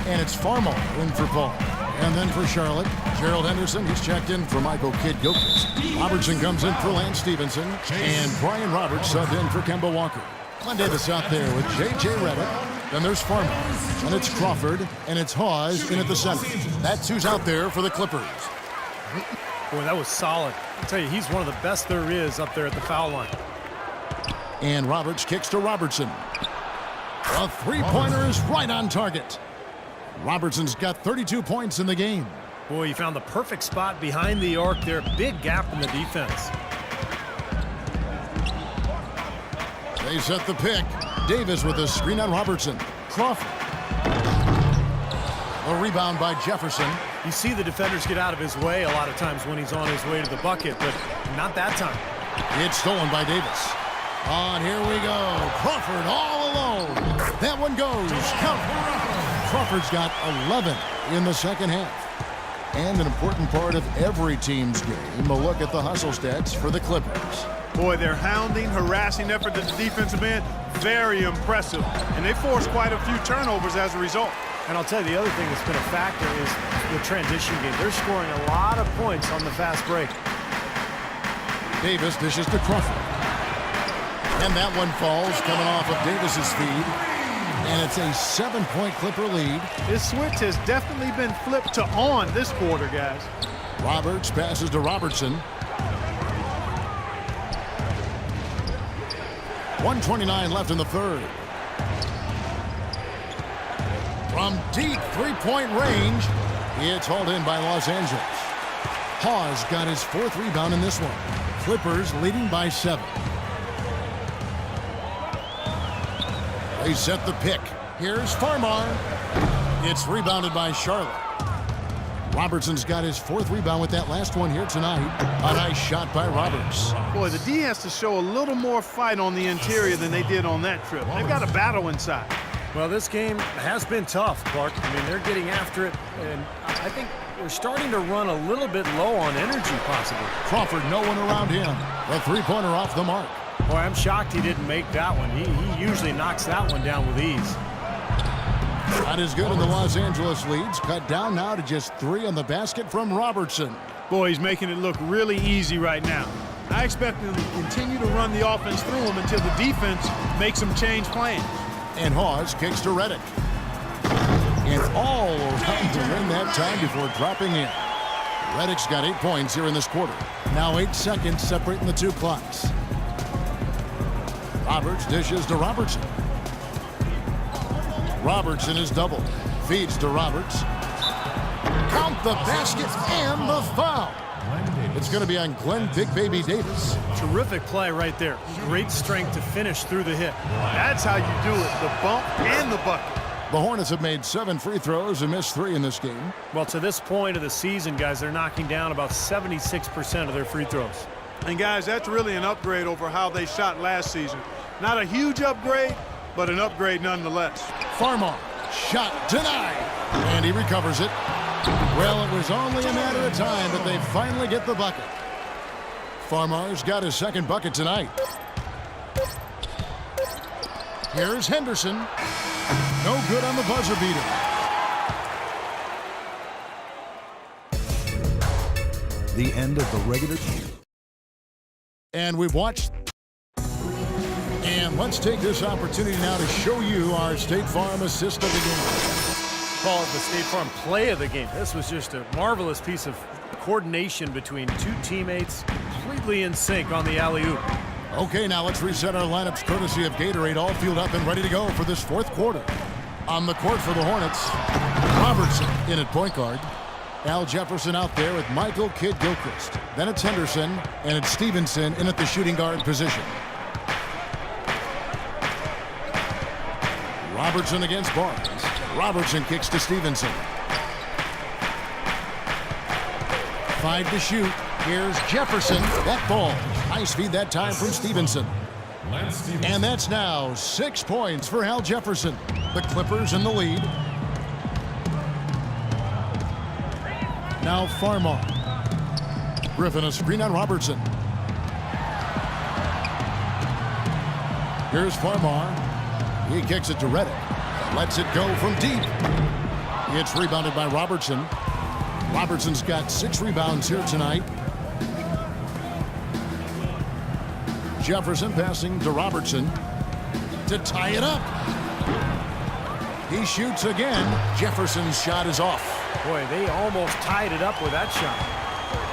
And it's Farmar in for Paul. And then for Charlotte, Gerald Henderson. He's checked in for Michael Kidd-Gilchrist. Robertson comes in for Lance Stevenson. And Brian Roberts subbed in for Kemba Walker. Glenn Davis out there with J.J. Redick. Then there's Farmer. And it's Crawford. And it's Hawes in at the center. That's who's out there for the Clippers. Boy, that was solid. I'll tell you, he's one of the best there is up there at the foul line. And Roberts kicks to Robertson. A three-pointer is right on target. Robertson's got 32 points in the game. Boy, he found the perfect spot behind the arc there. Big gap in the defense. They set the pick. Davis with a screen on Robertson. Crawford. A rebound by Jefferson. You see the defenders get out of his way a lot of times when he's on his way to the bucket, but not that time. It's stolen by Davis. On, here we go. Crawford all alone. That one goes. Count. Crawford's got 11 in the second half. And an important part of every team's game, a look at the hustle stats for the Clippers. Boy, their hounding, harassing effort at the defensive end, very impressive. And they forced quite a few turnovers as a result. And I'll tell you, the other thing that's been a factor is the transition game. They're scoring a lot of points on the fast break. Davis dishes to Crawford. And that one falls coming off of Davis's feed. And it's a 7-point Clipper lead. This switch has definitely been flipped to on this quarter, guys. Roberts passes to Robertson. 1:29 left in the third. From deep three-point range, it's hauled in by Los Angeles. Hawes got his fourth rebound in this one. Clippers leading by 7. They set the pick. Here's Farmar. It's rebounded by Charlotte. Robertson's got his fourth rebound with that last one here tonight. A nice shot by Roberts. Boy, the D has to show a little more fight on the interior than they did on that trip. They've got a battle inside. Well, this game has been tough, Clark. I mean, they're getting after it, and I think we're starting to run a little bit low on energy, possibly. Crawford, no one around him. The three-pointer off the mark. Boy, I'm shocked he didn't make that one. He usually knocks that one down with ease. Not as good in the Los Angeles leads. Cut down now to just 3 on the basket from Robertson. Boy, he's making it look really easy right now. I expect them to continue to run the offense through him until the defense makes them change plans. And Hawes kicks to Redick. And all around to win that time before dropping in. Redick's got 8 points here in this quarter. Now 8 seconds separating the two clocks. Roberts dishes to Robertson. Robertson is double. Feeds to Roberts. Count the basket and the foul. It's going to be on Glenn Big Baby Davis. Terrific play right there. Great strength to finish through the hit. That's how you do it, the bump and the bucket. The Hornets have made 7 free throws and missed 3 in this game. Well, to this point of the season, guys, they're knocking down about 76% of their free throws. And, guys, that's really an upgrade over how they shot last season. Not a huge upgrade, but an upgrade nonetheless. Farmar, shot denied, and he recovers it. Well, it was only a matter of time, but they finally get the bucket. Farmar's got his second bucket tonight. Here's Henderson. No good on the buzzer beater. The end of the regular season. And we've watched. And let's take this opportunity now to show you our State Farm assist of the game. Call it the State Farm play of the game. This was just a marvelous piece of coordination between two teammates, completely in sync on the alley-oop. Okay, now let's reset our lineups courtesy of Gatorade, all fueled up and ready to go for this fourth quarter. On the court for the Hornets, Robertson in at point guard. Al Jefferson out there with Michael Kidd-Gilchrist. Then it's Henderson, and it's Stevenson in at the shooting guard position. Robertson against Barnes. Robertson kicks to Stevenson. 5 to shoot. Here's Jefferson. That ball. Nice feed that time from Stevenson. And that's now 6 points for Al Jefferson. The Clippers in the lead. Now Farmar. Griffin a screen on Robertson. Here's Farmar. He kicks it to Redick. Lets it go from deep. It's rebounded by Robertson. Robertson's got 6 rebounds here tonight. Jefferson passing to Robertson to tie it up. He shoots again. Jefferson's shot is off. Boy, they almost tied it up with that shot.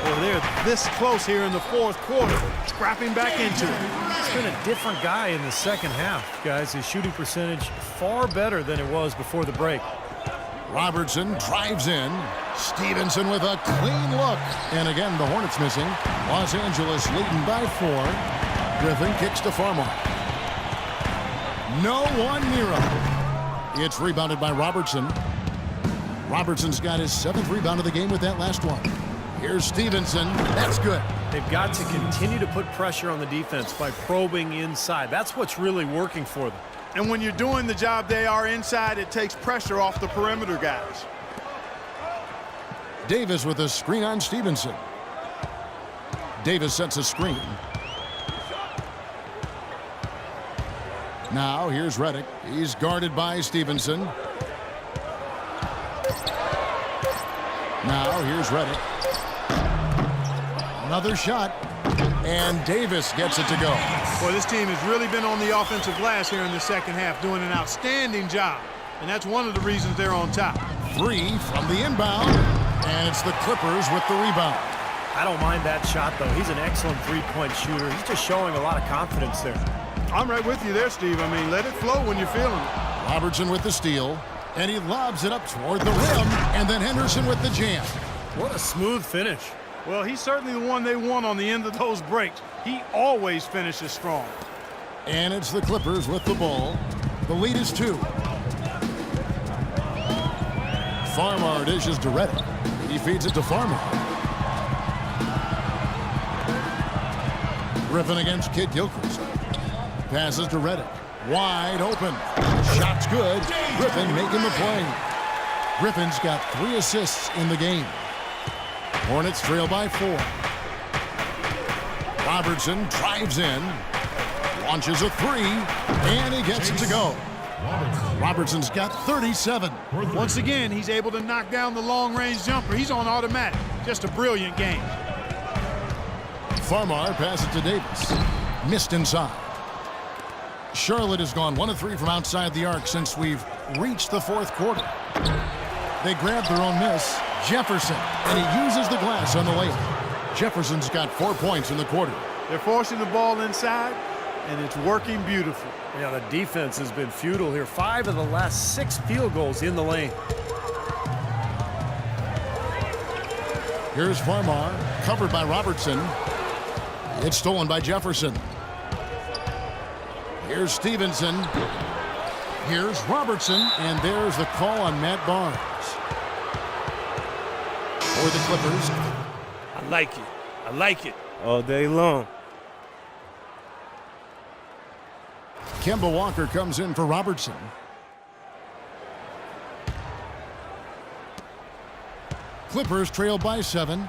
Well, they're this close here in the fourth quarter, scrapping back into it. It's been a different guy in the second half, guys. His shooting percentage far better than it was before the break. Robertson drives in. Stevenson with a clean look. And again, the Hornets missing. Los Angeles leading by 4. Griffin kicks to Farmar. No one near him. It's rebounded by Robertson. Robertson's got his 7th rebound of the game with that last one. Here's Stevenson. That's good. They've got to continue to put pressure on the defense by probing inside. That's what's really working for them. And when you're doing the job they are inside, it takes pressure off the perimeter guys. Davis with a screen on Stevenson. Davis sets a screen. Now here's Redick. He's guarded by Stevenson. Now here's Redick. Another shot. And Davis gets it to go. Boy, this team has really been on the offensive glass here in the second half, doing an outstanding job. And that's one of the reasons they're on top. 3 from the inbound. And it's the Clippers with the rebound. I don't mind that shot, though. He's an excellent three-point shooter. He's just showing a lot of confidence there. I'm right with you there, Steve. I mean, let it flow when you're feeling it. Robertson with the steal. And he lobs it up toward the rim. And then Henderson with the jam. What a smooth finish. Well, he's certainly the one they want on the end of those breaks. He always finishes strong. And it's the Clippers with the ball. The lead is 2. Farmar dishes to Redick. He feeds it to Farmar. Griffin against Kid Gilchrist. Passes to Redick. Wide open. Shot's good. Griffin making the play. Griffin's got 3 assists in the game. Hornets trail by 4. Robertson drives in. Launches a 3. And he gets it to go. Robertson's got 37. Once again, he's able to knock down the long-range jumper. He's on automatic. Just a brilliant game. Farmar passes to Davis. Missed inside. Charlotte has gone 1 of 3 from outside the arc since we've reached the fourth quarter. They grab their own miss. Jefferson, and he uses the glass on the layup. Jefferson's got 4 points in the quarter. They're forcing the ball inside, and it's working beautiful. Yeah, the defense has been futile here. 5 of the last 6 field goals in the lane. Here's Farmar, covered by Robertson. It's stolen by Jefferson. Here's Stevenson. Here's Robertson, and there's the call on Matt Barnes. For the Clippers. I like it. I like it all day long. Kemba Walker comes in for Robertson. Clippers trail by 7.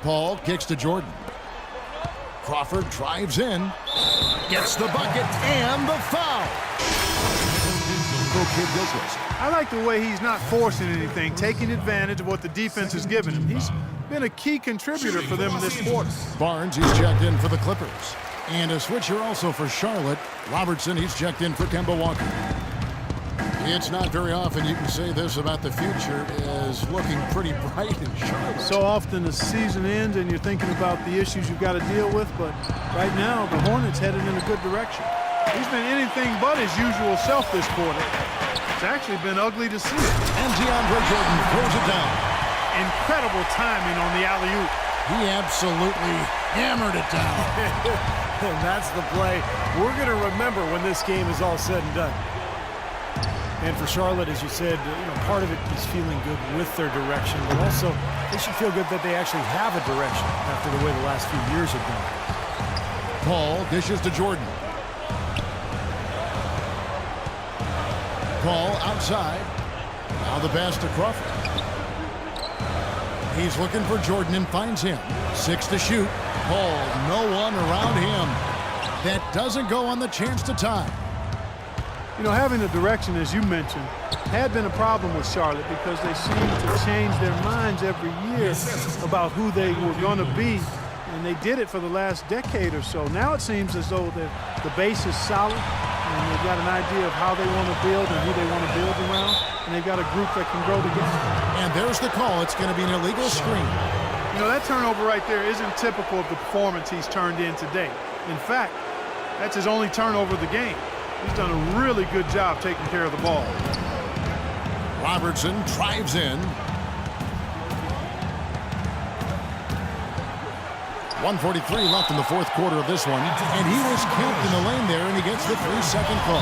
Paul kicks to Jordan. Crawford drives in. Gets the bucket and the foul. Kid Gilchrist. I like the way he's not forcing anything, taking advantage of what the defense has given him. He's been a key contributor for them in this quarter. Barnes, he's checked in for the Clippers. And a switcher also for Charlotte. Robertson, he's checked in for Kemba Walker. It's not very often you can say this about the future is looking pretty bright in Charlotte. So often the season ends and you're thinking about the issues you've got to deal with, but right now the Hornets headed in a good direction. He's been anything but his usual self this quarter. It's actually been ugly to see. And DeAndre Jordan throws it down. Incredible timing on the alley-oop. He absolutely hammered it down. And that's the play we're going to remember when this game is all said and done. And for Charlotte, as you said, part of it is feeling good with their direction, but also they should feel good that they actually have a direction after the way the last few years have gone. Paul dishes to Jordan. Paul outside. Now the pass to Crawford. He's looking for Jordan and finds him. 6 to shoot. Paul, no one around him. That doesn't go on the chance to tie. You know, having the direction, as you mentioned, had been a problem with Charlotte because they seem to change their minds every year about who they were going to be, and they did it for the last decade or so. Now it seems as though the base is solid, and they've got an idea of how they want to build and who they want to build around, and they've got a group that can grow together. And there's the call. It's going to be an illegal screen. You know, that turnover right there isn't typical of the performance he's turned in today. In fact, that's his only turnover of the game. He's done a really good job taking care of the ball. Robertson drives in. 1:43 left in the fourth quarter of this one. And he was camped in the lane there, and he gets the 3-second call.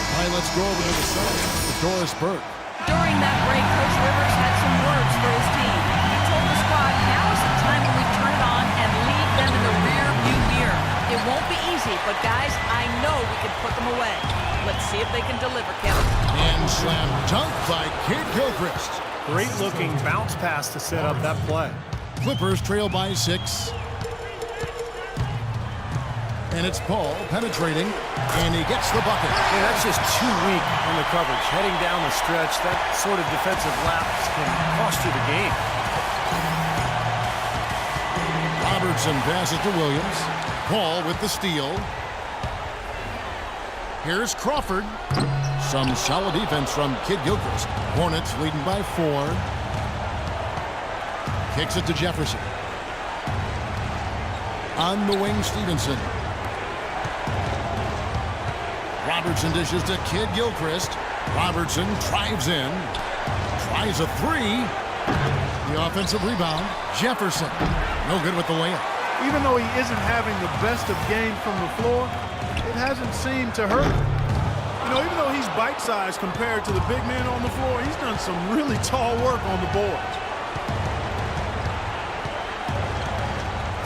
All right, let's go over to the side with Doris Burke. During that break, Coach Rivers had some words for his team. He told the squad, now is the time when we turn it on and leave them in the rear view mirror. It won't be easy, but guys, I know we can put them away. Let's see if they can deliver, Kevin. And slam dunk by Kid Gilchrist. Great looking bounce pass to set up that play. Clippers trail by 6. And it's Paul penetrating, and he gets the bucket. Yeah, that's just too weak on the coverage. Heading down the stretch, that sort of defensive lapse can cost you the game. Robertson passes to Williams. Paul with the steal. Here's Crawford. Some solid defense from Kid Gilchrist. Hornets leading by 4. Kicks it to Jefferson. On the wing, Stevenson. Robertson dishes to Kid Gilchrist. Robertson drives in. Tries a 3. The offensive rebound. Jefferson. No good with the layup. Even though he isn't having the best of games from the floor, it hasn't seemed to hurt him. You know, even though he's bite-sized compared to the big man on the floor, he's done some really tall work on the boards.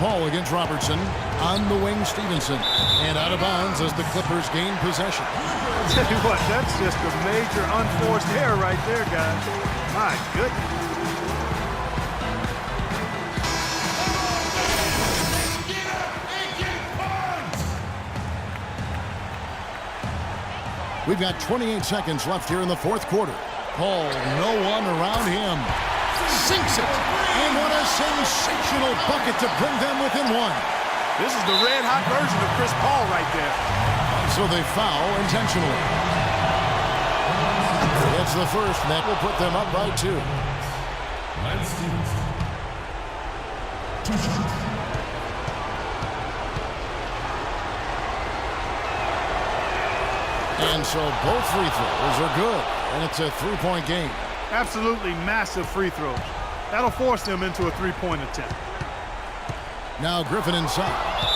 Paul against Robertson. On the wing, Stevenson. And out of bounds as the Clippers gain possession. I'll tell you what, that's just a major unforced error right there, guys. My goodness. We've got 28 seconds left here in the fourth quarter. Paul, no one around him. Sinks it. And what a sensational bucket to bring them within 1. This is the red-hot version of Chris Paul right there. So they foul intentionally. That's the first, and that will put them up by 2. And so both free throws are good, and it's a 3-point game. Absolutely massive free throws. That'll force them into a 3-point attempt. Now Griffin inside,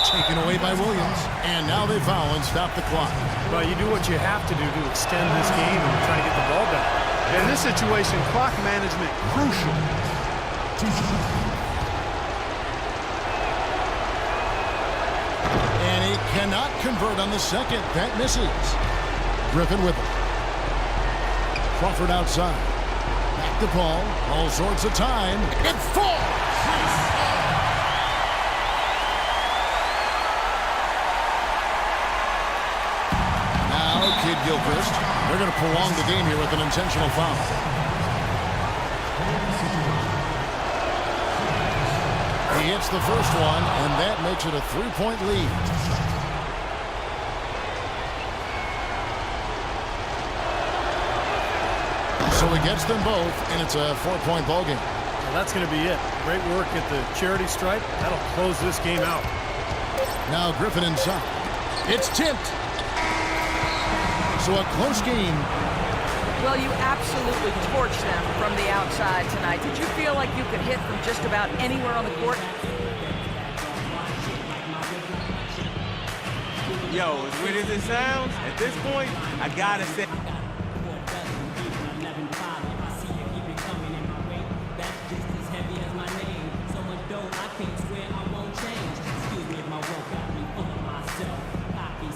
taken away by Williams, and now they foul and stop the clock. Well, you do what you have to do to extend this game and try to get the ball back. In this situation, clock management crucial. And he cannot convert on the second. That misses. Griffin with it. Crawford outside. Back to Paul. All sorts of time. It falls! Kid Gilchrist. They're going to prolong the game here with an intentional foul. He hits the first one, and that makes it a 3-point lead. So he gets them both, and it's a 4-point ball game. Well, that's going to be it. Great work at the charity stripe. That'll close this game out. Now Griffin inside. It's tipped. So a close game. Well, you absolutely torched them from the outside tonight. Did you feel like you could hit from just about anywhere on the court? Yo, as weird as it sounds, at this point, I gotta say.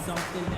Something